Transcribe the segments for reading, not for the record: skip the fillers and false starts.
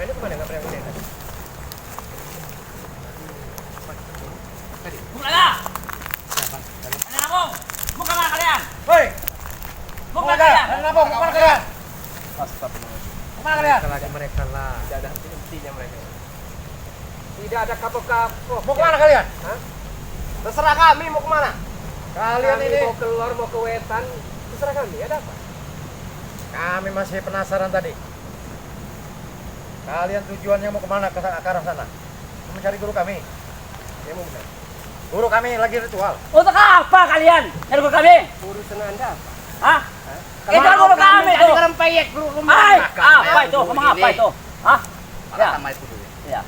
Mainnya kemana? Nggak pernah ngeliat tadi. Bulaga! Mana nabung? Mau kemana kalian? Hei, Mau kemana kalian? Nabung, mau kemana kalian? Astagfirullah. Kemana kalian? Lagi mereka lah. Tidak ada henti-hentinya mereka. Tidak ada kapok-kapok. Mau kemana kalian? Hah? Terserah kami mau kemana. Kalian Kami ini, mau keluar, mau ke wetan. Terserah kami. Ada apa? kami masih penasaran tadi. Kalian tujuannya mau kemana ke arah sana? Mau mencari guru kami. Ya mau benar. Guru kami lagi ritual. Untuk apa kalian? Nyari guru kami? Urusan Anda apa? Hah? Itu guru kami tuh. Rempeyek guru Hai, apa itu? Ngomong apa itu? Hah? Ya. Ya.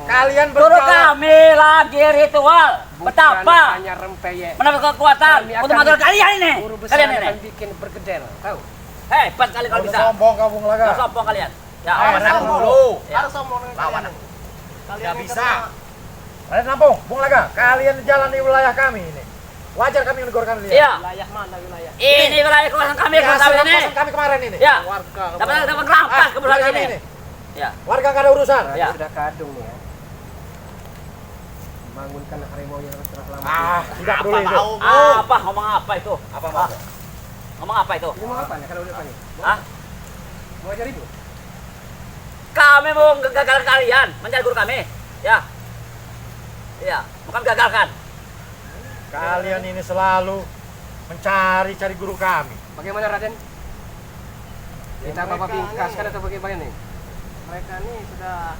Kalian Guru berjalan. kami lagi ritual. Betapa hanya rempeyek. mendapat kekuatan Kami untuk akan- mengatur kalian ini. Guru besar Kalian ini. akan bikin bergedel. Tahu? Hebat kali kalau bisa. Sombong kamu laga. Nggak sombong kalian. Ya, Ayo, awas Raden kamu. dulu. Ya. Harus sombong dengan Lawan kalian. aku. Kalian Nggak yang bisa. kena- Kalian Lampung, Bung Laga. Kalian jalan di wilayah kami ini. Wajar kami menegur kalian. Iya. Wilayah mana wilayah? Ini wilayah kawasan kami, Ini kawasan hasil kami ini. rampasan kami kemarin ini. Ya. Warga. Dapat rampas kebetulan wilayah ini. ini. Ya. Warga nggak ada urusan. Nah, Ya. sudah kadung nih ya. Bangunkan harimau yang telah lama. Tidak peduli itu. Apa? Ngomong apa itu? Apa Ah, mau? ngomong apa itu? Ini mau apa nih? Kalau udah apa nih? Hah? Mau ajar ibu? Kami mau gagalkan kalian mencari guru kami. Ya. Iya, bukan gagalkan. Kalian ini selalu mencari-cari guru kami. Bagaimana Raden? Kita Bapak bingkaskan atau bagaimana nih? Mereka nih sudah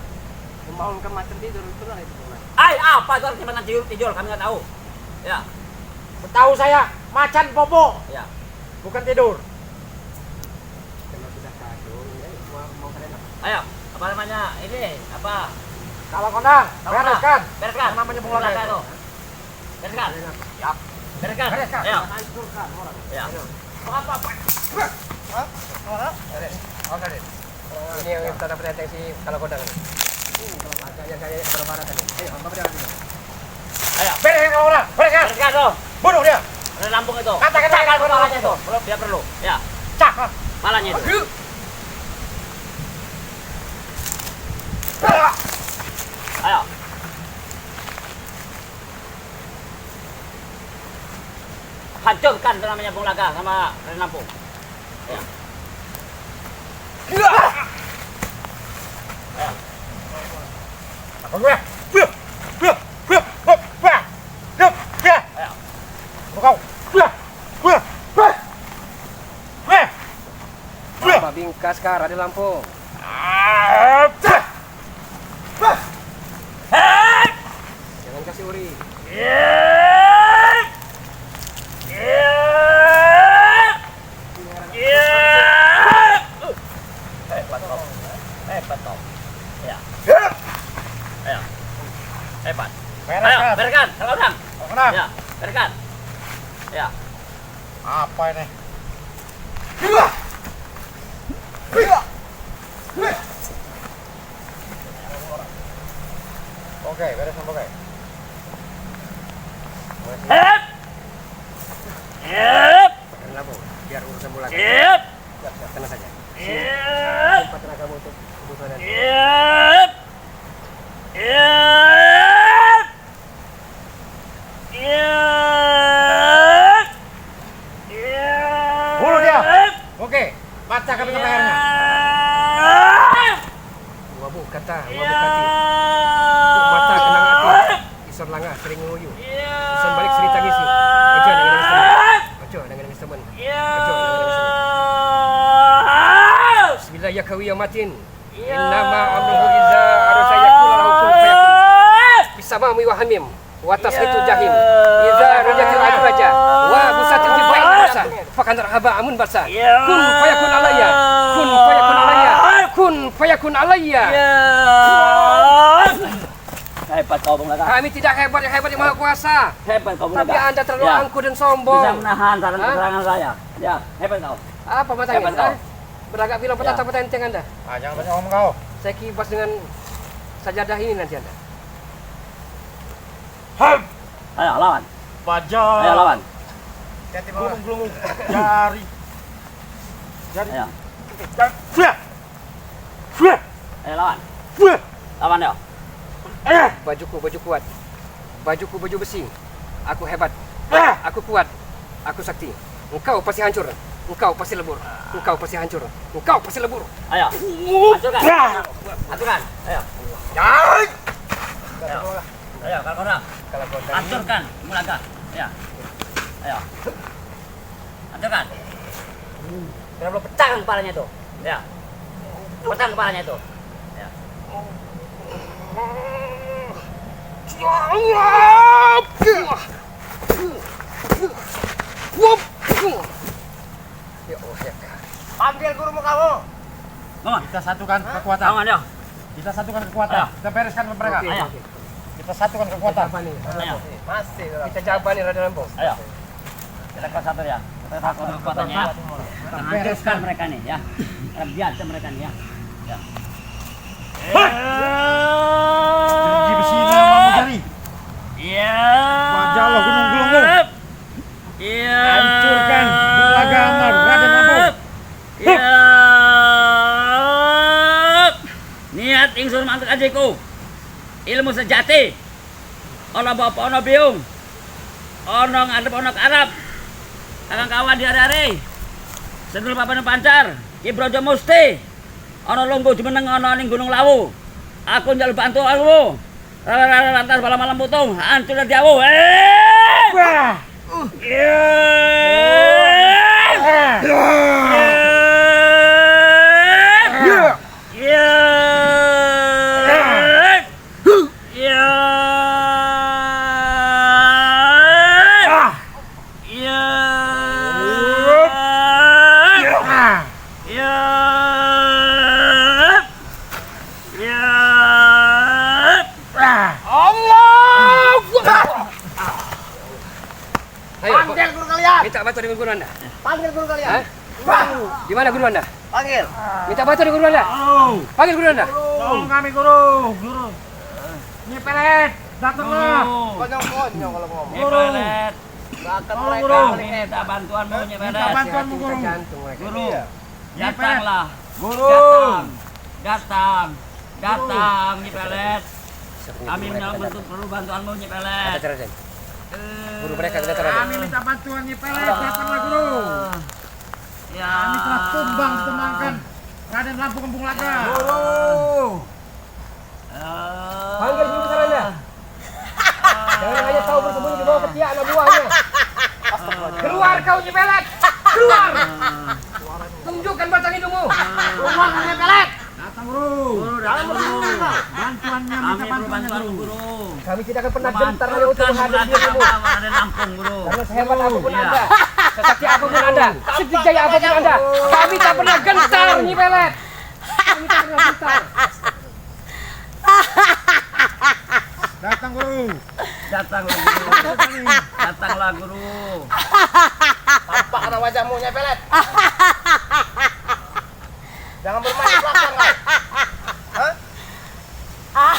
membangunkan macam tidur itu lah itu. Ay, apa itu artinya tidur? Kami nggak tahu. Ya, Tahu saya, macan popo, ya. bukan tidur. Kalau sudah kadung, ya mau kalian apa? Ayo, apa namanya? Ini apa? Kalau kondang, Tahu bereskan. Bereskan. Yang namanya Bung Laga Laga itu. itu. Bereskan. Siap. Bereskan. Bereskan. Ayo. Hancurkan orang. Ya. Oke deh. Ini yang kita dapat deteksi kalau kodang ini. Agaknya kayak berbarat tadi. Ayo, Bapak jangan dulu. Ayo. Bereskan kalau orang, bereskan. Bereskan tuh. Bunuh dia. Ada Lampung itu. Katakan Cakal saya, palanya itu. Belum dia perlu. Ya. Cak. Palanya itu. Ayo. Hancurkan itu namanya Bung Laga sama Raden Lampung. Ya. Apa gue? Ayo. Kau. Bapak bingkas ke arah di Lampung. Jangan kasih uri. Hebat kau. Hebat kau. Ya. Ayo. Hebat. Ayo, bereskan. Kalau udah. Ya, bereskan. Ya. Apa ini? Oke, beres oke. Hep. Hep. Di Lampung. Biar urusan bola. Hep. Siap, siap, tenang saja. Hep. Tempat tenagamu untuk kebutuhan. Yep. Yep. Yep. Yep. Bunuh dia. Oke, baca kami ke lehernya. Wabuk kata, wabuk kati. Mata kenang hati. Ison langa sering nguyu. Ison balik cerita ngisi. Ojo dengan nangis teman. Ojo dengan nangis teman. Ojo dengan nangis teman. Bismillah ya kawi ya matin. Innama amruhu iza arasa yakula lahu kun fayakun. Bisama mi wa hamim. Wa tasritu jahim. Iza rajatil adraja. Wa busatil jibail basa. Fakan rahaba amun basa. Kun fayakun alayya. Kun fayakun alayya. Kun fayakun alayya. Hebat kau Bung Laga. Kami tidak hebat yang hebat yang maha kuasa. Hebat kau Bung Tapi Laga. Anda terlalu Ya. angkuh dan sombong. Bisa menahan Hah? serangan saya. Ya, hebat kau. Apa matanya? Hebat kau. Beragak bilang Ya. petata enteng Anda. Ah, jangan banyak ngomong kau. Saya kibas dengan sajadah ini nanti Anda. Ayo lawan. Baja. Ayo lawan. Gelung-gelung. Jari. Ayo. Ayo lawan. Lawan yo. Bajuku baju kuat. Bajuku baju besi. Aku hebat. Aku kuat. Aku sakti. Engkau pasti hancur. Engkau pasti lebur. Engkau pasti hancur. Engkau pasti lebur. Ayo. Hancurkan. Hancurkan. Ayo. Ayo. Ayo, kalau kau hancurkan Bulaga. Ya. Ayo. Hancurkan. Kenapa belum pecahkan kepalanya itu? Ya. Pecahkan kepalanya itu. Ya. Ya Allah ya. Panggil gurumu kamu. Mohon. Kita satukan kekuatan. Tangan yo. Kita satukan kekuatan. Ayo. Kita bereskan mereka. Oke, Ayo. oke. Kita satukan kekuatan. Ayo. Masih. Kita jawab nih Raden Lampung. Ayo. Kita kelas satu ya. Kita satukan kekuatannya ya. Kita hancurkan mereka nih ya. Kita biarkan mereka nih ya. Ya. Janji besi mau jadi. Iya. Wajah Allah gunung gelunggung. Iya. Hancurkan Bulaga Amar, Raden Lampung. Iya. Niat ingsun mantuk ajiku. Ilmu sejati. Ono bapa ono biung. Ono ngadep ono Arab. Kakang kawan di hari-hari. Sedul papan pancar. Ki Brojo Musti. Ono lungguh jumeneng ono ning Gunung Lawu. Aku njaluk bantu aku. Lantas malam-malam putung. Hancur dari awu. Wah. Ayo, Panggil guru kalian. minta bantu dengan guru Anda. Panggil guru kalian. Hah? Di mana guru Anda? Panggil. Minta bantu dengan guru Anda. Panggil guru Anda. Tolong kami guru. Guru. Ini pelet. Datanglah. Konyong-konyong kalau ngomong. Nyepelet. Tolong Mereka guru. minta bantuanmu Minta Nyepelet. bantuanmu guru. Jantung mereka. Guru, Iya. datanglah. Guru. Datang Nyepelet. Kami perlu bantuanmu Nyepelet. Ada Raden. Guru mereka sudah Raden. Kami minta bantuan nih pelet. Datanglah guru. Ya. Kami telah tumbang tumbangkan Raden Lampung Kembung Laga. Guru. Panggil guru besar Anda. Jangan hanya tahu bersembunyi di bawah ketiak anak buahnya. Keluar kau Nyepelet. Keluar. Tunjukkan batang hidungmu. Keluar Nyepelet. Datang guru. Guru, datang guru. Bantuannya Kami minta perlu bantuannya bantuan guru. guru. Kami tidak akan pernah gentar hanya untuk Hancurkan menghadapi Bulaga dirimu. Amar Raden Lampung guru. Karena sehebat apapun Iya. Anda, sesakti apapun Anda, sekejaya apapun Anda, kami tak pernah gentar Nyepelet. Kami tak pernah gentar. Datang guru. Datanglah guru. Datanglah guru. Tampak anak wajahmu Nyepelet. Jangan bermain di belakang kau. Hah?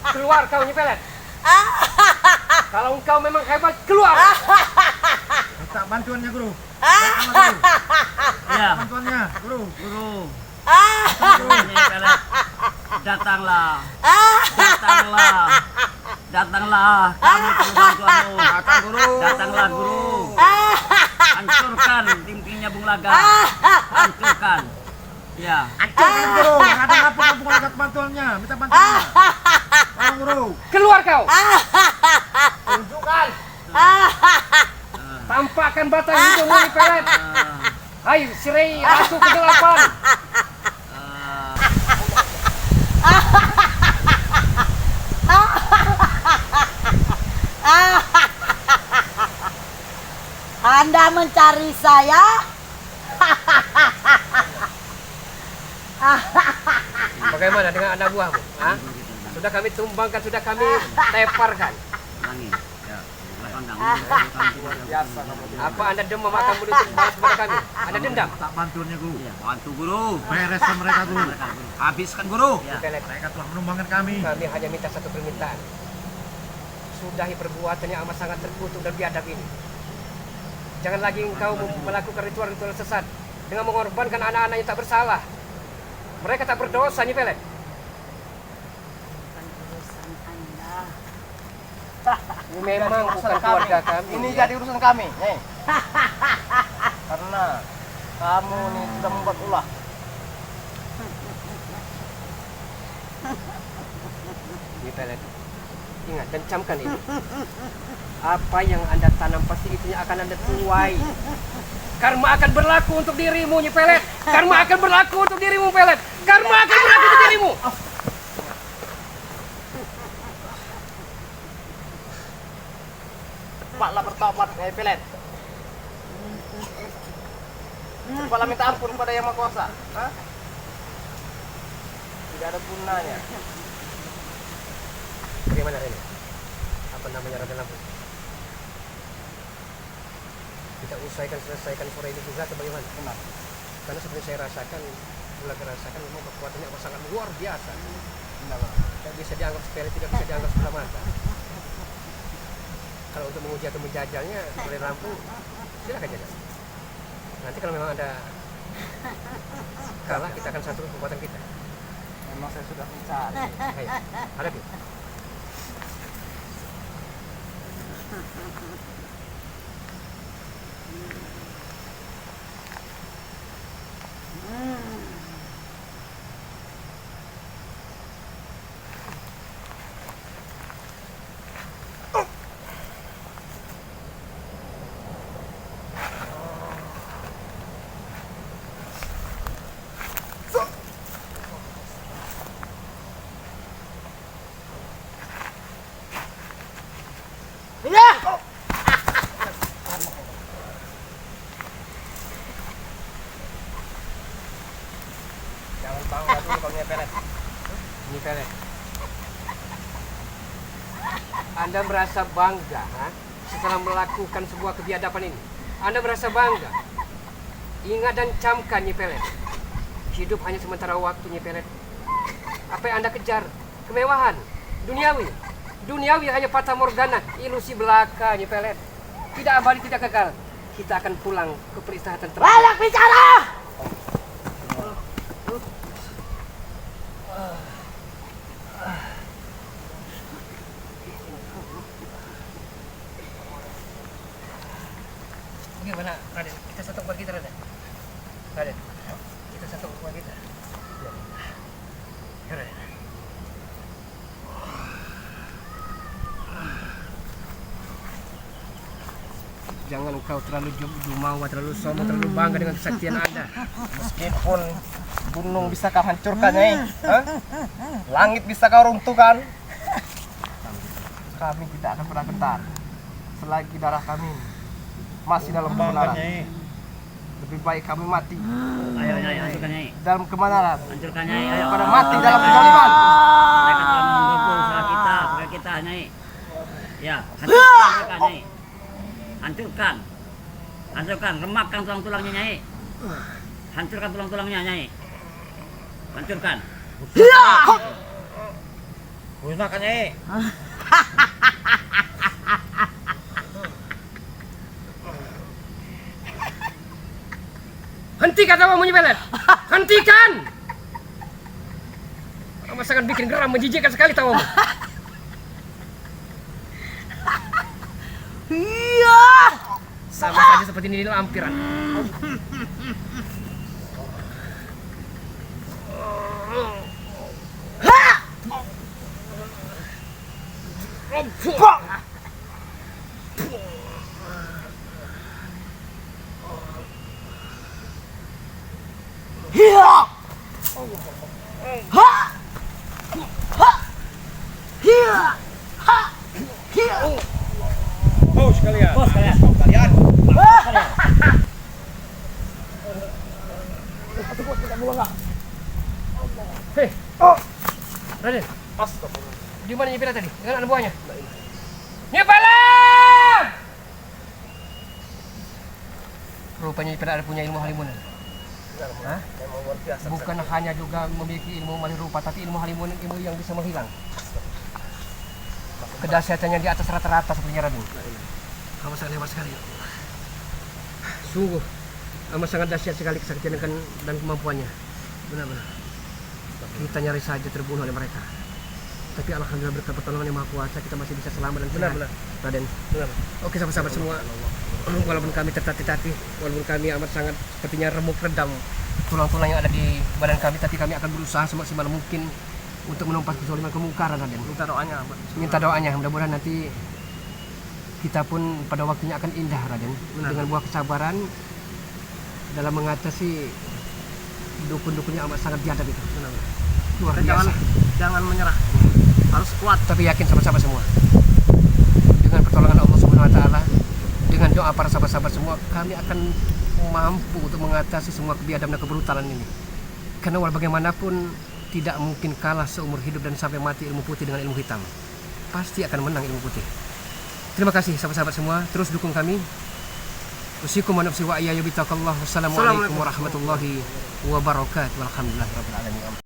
Keluar kau Nyepelet. Kalau engkau memang hebat, keluar. Minta bantuannya guru. Datanglah guru. Ya. Bantuannya guru. Guru. Guru Nyepelet. Datanglah. Datanglah. Datanglah. Kami perlu bantuanmu. Datang guru. Datanglah guru. Hancurkan tim-timnya Bung Laga. Hancurkan. Ya. Hancurkan guru. Raden Lampung Kembung Laga bantuannya. Minta bantuannya. Tolong guru. Keluar kau. Tunjukkan. Tampakkan batang hidungmu Nyepelet. Hai, Sirei Ratu Kegelapan. Anda mencari saya? Bagaimana dengan anak buahmu? Hah? Sudah kami tumbangkan, sudah kami teparkan. Angin. Ya. Biasa. Apa Anda demam akan menuntut balas kepada kami? Anda dendam? Minta bantuannya guru. Ya, bantu guru. Bereskan mereka guru. Habiskan guru. Ya. Nyepelet, Mereka telah menumbangkan kami. kami hanya minta satu permintaan. Sudahi perbuatan yang amat sangat terkutuk dan biadab ini. Jangan lagi engkau melakukan ritual-ritual sesat dengan mengorbankan anak-anak yang tak bersalah. Mereka tak berdosa Nyi Pelet. Bukan urusan Anda. Ini memang bukan keluarga kami. Ini ya. jadi urusan kami, Nyai. Karena kamu nih sudah membuat ulah. Nyi Pelet, ingat dan camkan ini. Apa yang Anda tanam pasti itunya akan Anda tuai. Karma akan berlaku untuk dirimu Nyi Pelet. Karma akan berlaku untuk dirimu Pelet. Karma akan berlaku untuk dirimu. Cepatlah bertobat, Nyai Pelet. Cepatlah minta ampun pada Yang Maha Kuasa. Hah? Tidak ada gunanya. Bagaimana ini? Apa namanya Raden Lampung? Kita selesaikan sore ini juga atau bagaimana? Benar. Karena seperti saya rasakan, mulai rasakan memang kekuatannya sangat luar biasa. Benar. Tidak bisa dianggap sepele, tidak bisa dianggap sebelah mata. Kalau untuk menguji atau menjajalnya, Raden Lampung, silakan jajal. Nanti kalau memang ada kalah, kita akan satu kekuatan kita. Memang saya sudah mencari. Ayo, hadapi. Jangan bangga dulu Bang Nyai Pelet. Nyi Pelet, Anda merasa bangga setelah melakukan sebuah kebiadaban ini? Anda merasa bangga? Ingat dan camkan Nyi Pelet, hidup hanya sementara waktu Nyi Pelet. Apa yang Anda kejar? Kemewahan, duniawi. Duniawi hanya fata morgana, ilusi belaka Nyi Pelet. Tidak abadi, tidak kekal. Kita akan pulang ke peristirahatan terakhir. Banyak bicara! Bagaimana Raden? Kita satu keluarga kita Raden. Raden, kita satu keluarga kita. Ya Raden. Jangan engkau terlalu jumawa, terlalu sombong, terlalu bangga dengan kesaktian Anda. Meskipun gunung bisa kau hancurkan, Nyai. Hah? Langit bisa kau runtuhkan. Kami tidak akan pernah gentar selagi darah kami masih dalam kebenaran. Lebih baik kami mati Ayo Nyai, hancurkan Nyai. dalam kebenaran Hancurkan Nyai, ayo. daripada mati dalam kezaliman. Mereka telah mengganggu usaha kita, Nyai. Ya, hancurkan mereka Nyai. Hancurkan. Hancurkan, remakkan tulang-tulangnya Nyai. Hancurkan tulang-tulangnya Nyai. Hancurkan. Musnahkan, Nyai. Hentikan tawamu Nyi Pelet. Hentikan. Kamu sangat bikin geram, menjijikkan sekali tawamu. Iya! Sama saja seperti ini lampiran. Iya! Ha! Ha! Iya! Ha! Iya! Bos kalian. Bos kalian. Kalian. Hei, Raden, Astagfirullah. di mana Nyi Pelet tadi? Dengan anak buahnya? Nyi Pelet! Rupanya Nyi Pelet ada punya ilmu halimunan. Hah? Memang luar biasa. Bukan hanya juga memiliki ilmu malih rupa, tapi ilmu halimunan, ilmu yang bisa menghilang. Kedahsyatannya di atas rata-rata sepertinya Raden. Kamu sangat hebat sekali. Sungguh, amat sangat dahsyat sekali kesaktian dan kemampuannya. Benar-benar. Kita nyaris saja terbunuh oleh mereka. Tapi alhamdulillah berkat pertolongan yang Maha Kuasa kita masih bisa selamat dan sehat. Benar. Raden. Benar. Oke sahabat-sahabat semua. Walaupun kami tertatih-tatih, walaupun kami amat sangat sepertinya remuk redam tulang-tulang yang ada di badan kami, tapi kami akan berusaha semaksimal mungkin untuk menumpas kezaliman kemungkaran, Raden. Minta doanya. Minta doanya, mudah-mudahan nanti kita pun pada waktunya akan indah, Raden. Benar. Dengan buah kesabaran dalam mengatasi dukun-dukun yang amat sangat biadab itu. Benar. Luar Dan biasa. jangan menyerah. Harus kuat. Tapi yakin sahabat-sahabat semua, dengan pertolongan Allah Subhanahu Wa Taala, dengan doa para sahabat-sahabat semua, kami akan mampu untuk mengatasi semua kebiadaban dan kebrutalan ini. Karena walau bagaimanapun tidak mungkin kalah seumur hidup dan sampai mati ilmu putih dengan ilmu hitam. Pasti akan menang ilmu putih. Terima kasih sahabat-sahabat semua, terus dukung kami. Usikum wa nafsi wa iyaya bitaqallah. Wassalamualaikum warahmatullahi wabarakatuh. Walhamdulillahirabbil alamin.